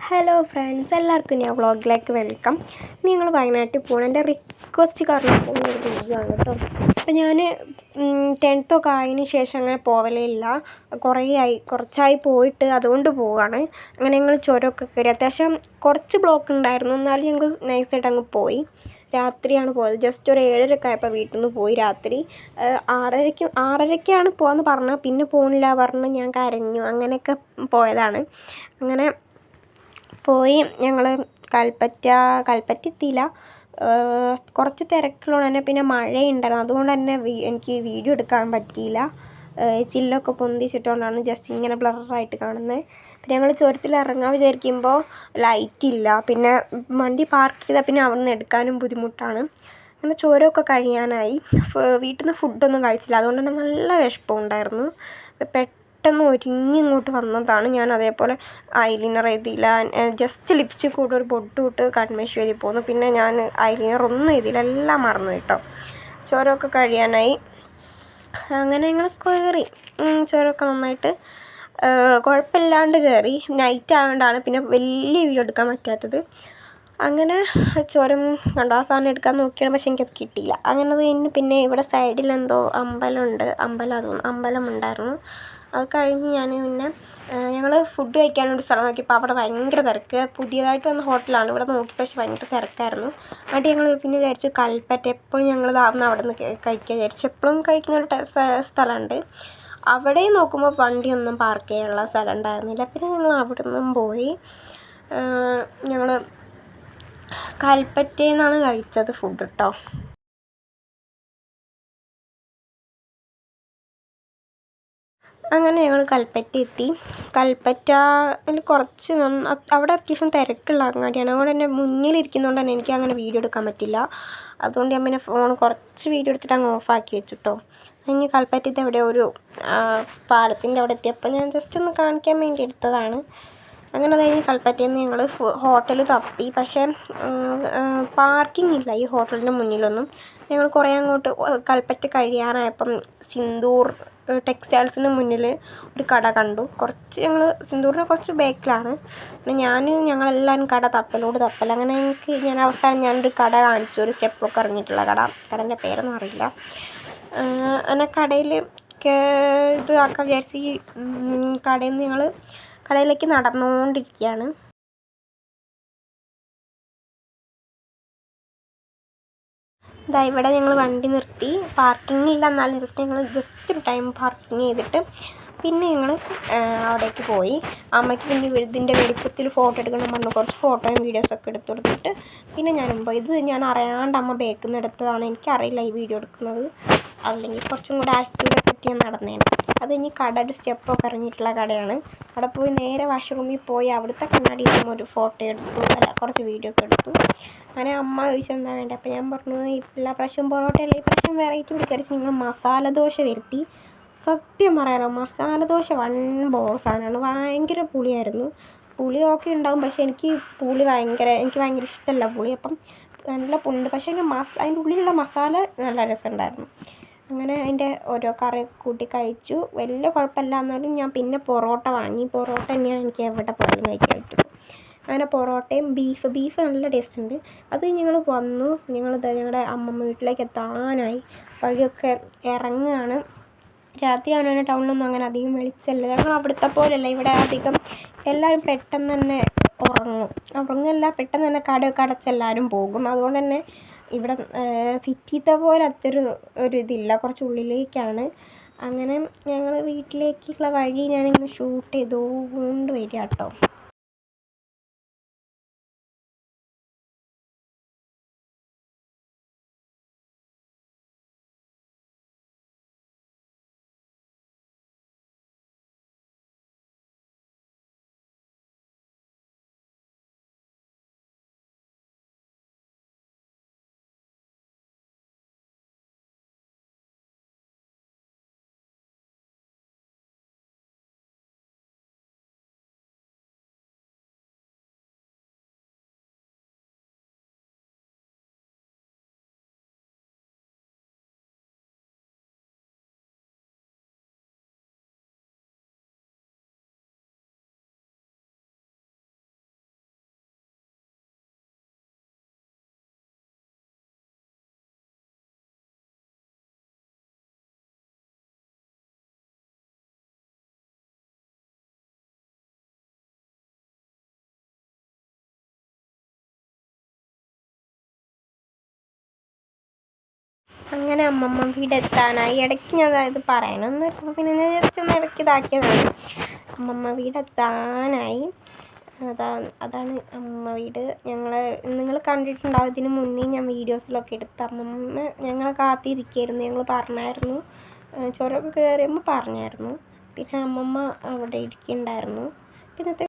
Hello friends, എല്ലാവർക്കും ഞാൻ വ്ളോഗിലേക്ക് വെൽക്കം. നിങ്ങൾ വയനാട്ടിൽ പോകണം, എൻ്റെ റിക്വസ്റ്റ് കാരണം പോകുന്ന ഒരു വീഡിയോ ആണ് കേട്ടോ. അപ്പോൾ ഞാൻ 10th ഒക്കെ ആയതിനു ശേഷം അങ്ങനെ പോവലേ ഇല്ല, കുറച്ചായി പോയിട്ട്, അതുകൊണ്ട് പോവുകയാണ്. അങ്ങനെ ഞങ്ങൾ ചുരമൊക്കെ കയറി, അത്യാവശ്യം കുറച്ച് ബ്ലോക്ക് ഉണ്ടായിരുന്നു, എന്നാലും ഞങ്ങൾ നൈസായിട്ട് അങ്ങ് പോയി. രാത്രിയാണ് പോയത്, ജസ്റ്റ് ഒരു 7:30 ആയപ്പോൾ വീട്ടിൽ നിന്ന് പോയി. രാത്രി 6:30ക്കാണ് പോകാമെന്ന് പറഞ്ഞത്, പിന്നെ പോകുന്നില്ല പറഞ്ഞ് ഞാൻ കരഞ്ഞു, അങ്ങനെയൊക്കെ പോയതാണ്. അങ്ങനെ പോയി ഞങ്ങൾ കൽപ്പറ്റ എത്തിയില്ല, കുറച്ച് തിരക്കുള്ളത് തന്നെ. പിന്നെ മഴയുണ്ടായിരുന്നു, അതുകൊണ്ട് തന്നെ എനിക്ക് വീഡിയോ എടുക്കാൻ പറ്റിയില്ല. ചില്ലൊക്കെ പൊന്തിച്ചിട്ടുകൊണ്ടാണ് ജസ്റ്റ് ഇങ്ങനെ ബ്ലറായിട്ട് കാണുന്നത്. പിന്നെ ഞങ്ങൾ ചുരത്തിൽ ഇറങ്ങാൻ വിചാരിക്കുമ്പോൾ ലൈറ്റില്ല, പിന്നെ വണ്ടി പാർക്ക് ചെയ്താൽ പിന്നെ അവിടെ നിന്ന് എടുക്കാനും ബുദ്ധിമുട്ടാണ്. അങ്ങനെ ചുരമൊക്കെ കഴിയാനായി. വീട്ടിൽ നിന്ന് ഫുഡൊന്നും കഴിച്ചില്ല, അതുകൊണ്ട് തന്നെ നല്ല വിശപ്പുണ്ടായിരുന്നു. പെട്ടെന്ന് ഒരുങ്ങി ഇങ്ങോട്ട് വന്നതാണ് ഞാൻ. അതേപോലെ ഐലൈനർ എഴുതിയില്ല, ജസ്റ്റ് ലിപ്സ്റ്റിക് കൂടെ ഒരു പൊട്ട് ഇട്ട് കൺമഷി എഴുതി പോന്നു. പിന്നെ ഞാൻ ഐലൈനർ ഒന്നും എഴുതിയില്ല, എല്ലാം മറന്നു കേട്ടോ. ചുരമൊക്കെ കഴിയാനായി. അങ്ങനെ ഞങ്ങൾ കയറി, ചുരമൊക്കെ നന്നായിട്ട് കുഴപ്പമില്ലാണ്ട് കയറി. നൈറ്റ് ആയതുകൊണ്ടാണ് പിന്നെ വലിയ വീഡിയോ എടുക്കാൻ പറ്റാത്തത്. അങ്ങനെ ചുരം കണ്ടു, ആ സാധനം എടുക്കാൻ നോക്കിയാണ്, പക്ഷെ എനിക്കത് കിട്ടിയില്ല. അങ്ങനെ അത് കഴിഞ്ഞ് പിന്നെ ഇവിടെ സൈഡിൽ എന്തോ അമ്പലം ഉണ്ടായിരുന്നു. അത് കഴിഞ്ഞ് ഞങ്ങൾ ഫുഡ് കഴിക്കാനൊരു സ്ഥലം നോക്കിയപ്പോൾ അവിടെ ഭയങ്കര തിരക്ക്. പുതിയതായിട്ട് വന്ന ഹോട്ടലാണ്, ഇവിടെ നോക്കിയപ്പോൾ പക്ഷേ ഭയങ്കര തിരക്കായിരുന്നു. എന്നിട്ട് ഞങ്ങൾ പിന്നെ വിചാരിച്ചു കൽപ്പറ്റ, എപ്പോഴും ഞങ്ങൾ അവിടെ നിന്ന് കഴിക്കാൻ വിചാരിച്ചു. എപ്പോഴും കഴിക്കുന്ന ഒരു സ്ഥലമുണ്ട്, അവിടെ നോക്കുമ്പോൾ വണ്ടിയൊന്നും പാർക്ക് ചെയ്യാനുള്ള സ്ഥലം ഉണ്ടായിരുന്നില്ല. പിന്നെ ഞങ്ങൾ അവിടെ നിന്നും പോയി. ഞങ്ങൾ കൽപ്പറ്റയിൽ നിന്നാണ് കഴിച്ചത് ഫുഡ് കേട്ടോ. അങ്ങനെ ഞങ്ങൾ കൽപ്പറ്റ എത്തി. കൽപ്പറ്റയിൽ കുറച്ച് അവിടെ അത്യാവശ്യം തിരക്കുള്ള അങ്ങാടിയാണ്, അതുകൊണ്ട് തന്നെ മുന്നിലിരിക്കുന്നതുകൊണ്ട് തന്നെ എനിക്ക് അങ്ങനെ വീഡിയോ എടുക്കാൻ പറ്റില്ല. അതുകൊണ്ട് ഞാൻ പിന്നെ ഫോൺ കുറച്ച് വീഡിയോ എടുത്തിട്ട് അങ്ങ് ഓഫാക്കി വെച്ചു കേട്ടോ. ഇനി കൽപ്പറ്റത്തെ എവിടെ ഒരു പാലത്തിൻ്റെ അവിടെ എത്തിയപ്പോൾ ഞാൻ ജസ്റ്റ് ഒന്ന് കാണിക്കാൻ വേണ്ടി എടുത്തതാണ്. അങ്ങനെ അത് കഴിഞ്ഞ് കൽപ്പറ്റയിൽ നിന്ന് ഞങ്ങൾ ഹോട്ടൽ തപ്പി, പക്ഷേ പാർക്കിംഗ് ഇല്ല ഈ ഹോട്ടലിൻ്റെ മുന്നിലൊന്നും. ഞങ്ങൾ കുറേ അങ്ങോട്ട് കൽപ്പറ്റ കഴിയാനായപ്പം സിന്ദൂർ ടെക്സ്റ്റൈൽസിന് മുന്നിൽ ഒരു കട കണ്ടു. ഞങ്ങൾ സിന്ദൂറിന് കുറച്ച് ബാക്കിലാണ്. പിന്നെ ഞങ്ങളെല്ലാവരും കട തപ്പൽ. അങ്ങനെ ഞാൻ അവസാനം ഞാനൊരു കട കാണിച്ചു, ഒരു സ്റ്റെപ്പൊക്കെ ഇറങ്ങിയിട്ടുള്ള കടേൻ്റെ പേരൊന്നും അറിയില്ല. അങ്ങനെ കടയിൽ ഇത് ആക്കാൻ വിചാരിച്ച് ഈ കടയിൽ നിന്ന് ഞങ്ങൾ കടയിലേക്ക് നടന്നുകൊണ്ടിരിക്കുകയാണ്. ഇവിടെ ഞങ്ങൾ വണ്ടി നിർത്തി, പാർക്കിംഗ് ഇല്ല, എന്നാലും ജസ്റ്റ് ഒരു ടൈം പാർക്കിംഗ് ചെയ്തിട്ട് പിന്നെ ഞങ്ങൾ അവിടേക്ക് പോയി. അമ്മയ്ക്ക് പിന്നെ ഇതിൻ്റെ വെളിച്ചത്തിൽ ഫോട്ടോ എടുക്കണം പറഞ്ഞു കുറച്ച് ഫോട്ടോയും വീഡിയോസൊക്കെ എടുത്ത് കൊടുത്തിട്ട് പിന്നെ ഞാനും പോയി. ഇത് ഞാൻ അറിയാണ്ട് അമ്മ ബേക്കിൽ നിന്ന് എടുത്തതാണ്, എനിക്കറിയില്ല ഈ വീഡിയോ എടുക്കുന്നത്, അല്ലെങ്കിൽ കുറച്ചും കൂടെ ആക്റ്റീവായി പറ്റി ഞാൻ നടന്നേനെ. അത് കഴിഞ്ഞ് ഒരു സ്റ്റെപ്പൊക്കെ ഇറങ്ങിയിട്ടുള്ള കടയാണ്. അവിടെ പോയി നേരെ വാഷ്റൂമിൽ പോയി അവിടുത്തെ കണ്ണാടിയിൽ ഒരു ഫോട്ടോ എടുത്തു, കുറച്ച് വീഡിയോ ഒക്കെ എടുത്തു. അങ്ങനെ അമ്മ ചോദിച്ചു എന്താ വേണ്ടത്, അപ്പോൾ ഞാൻ പറഞ്ഞു എല്ലാ പ്രാവശ്യവും പൊറോട്ടയല്ല, ഈ പ്രാവശ്യം വെറൈറ്റി പിടിക്കടിച്ച് നിങ്ങൾ മസാല ദോശ വരുത്തി. സത്യം പറയാലോ, മസാല ദോശ വൻ ബോസാണ്, ഭയങ്കര പുളിയായിരുന്നു. പുളി ഒക്കെ ഉണ്ടാവും, പക്ഷേ എനിക്ക് ഭയങ്കര ഇഷ്ടമല്ല പുളി. അപ്പം നല്ല പുളിയുണ്ട്, പക്ഷേ അതിൻ്റെ ഉള്ളിലുള്ള മസാല നല്ല രസമുണ്ടായിരുന്നു. അങ്ങനെ അതിൻ്റെ ഓരോ കറി കൂട്ടി കഴിച്ചു, വലിയ കുഴപ്പമില്ല. എന്നാലും ഞാൻ പിന്നെ പൊറോട്ട വാങ്ങി. പൊറോട്ട തന്നെയാണ് എനിക്ക് എവിടെ പോയാലും കഴിക്കാൻ പറ്റും. അങ്ങനെ പൊറോട്ടയും ബീഫ് നല്ല ടേസ്റ്റ് ഉണ്ട്. അത് ഞങ്ങൾ വന്നു, ഞങ്ങളുടെ അമ്മമ്മ വീട്ടിലേക്ക് എത്താനായി. വഴിയൊക്കെ ഇറങ്ങുകയാണ്. രാത്രിയാണ്, തന്നെ ടൗണിലൊന്നും അങ്ങനെ അധികം വെളിച്ചമില്ല. ഞങ്ങൾ അവിടുത്തെ പോലെയല്ല, ഇവിടെ അധികം എല്ലാവരും പെട്ടെന്ന് തന്നെ ഉറങ്ങല്ല, പെട്ടെന്ന് തന്നെ കടയൊക്കെ അടച്ചെല്ലാവരും പോകും. അതുകൊണ്ട് തന്നെ ഇവിടെ സിറ്റിത്തെ പോലെ ഒരു ഇതില്ല, കുറച്ച് ഉള്ളിലേക്കാണ്. അങ്ങനെ ഞങ്ങൾ വീട്ടിലേക്കുള്ള വഴി ഞാനിങ്ങനെ ഷൂട്ട് ചെയ്തുകൊണ്ട് വരിക കേട്ടോ. അങ്ങനെ അമ്മമ്മ വീട് എത്താനായി. ഇടയ്ക്ക് ഞാൻ ഇത് പറയണമെന്ന് പിന്നെ ഞാൻ ജസ്റ്റ് ഒന്ന് ഇടയ്ക്ക് ഇതാക്കിയതാണ്. അമ്മമ്മ വീട് എത്താനായി. അതാണ് അമ്മമ്മ വീട്. നിങ്ങൾ കണ്ടിട്ടുണ്ടാവും, ഇതിന് മുന്നേ ഞാൻ വീഡിയോസിലൊക്കെ എടുത്ത്. അമ്മമ്മ ഞങ്ങളെ കാത്തിരിക്കുകയായിരുന്നു. ഞങ്ങൾ പറഞ്ഞായിരുന്നു, ചുരമൊക്കെ കയറിയുമ്പോൾ പറഞ്ഞായിരുന്നു. പിന്നെ അമ്മമ്മ അവിടെ ഇരിക്കുന്നുണ്ടായിരുന്നു. പിന്നത്തെ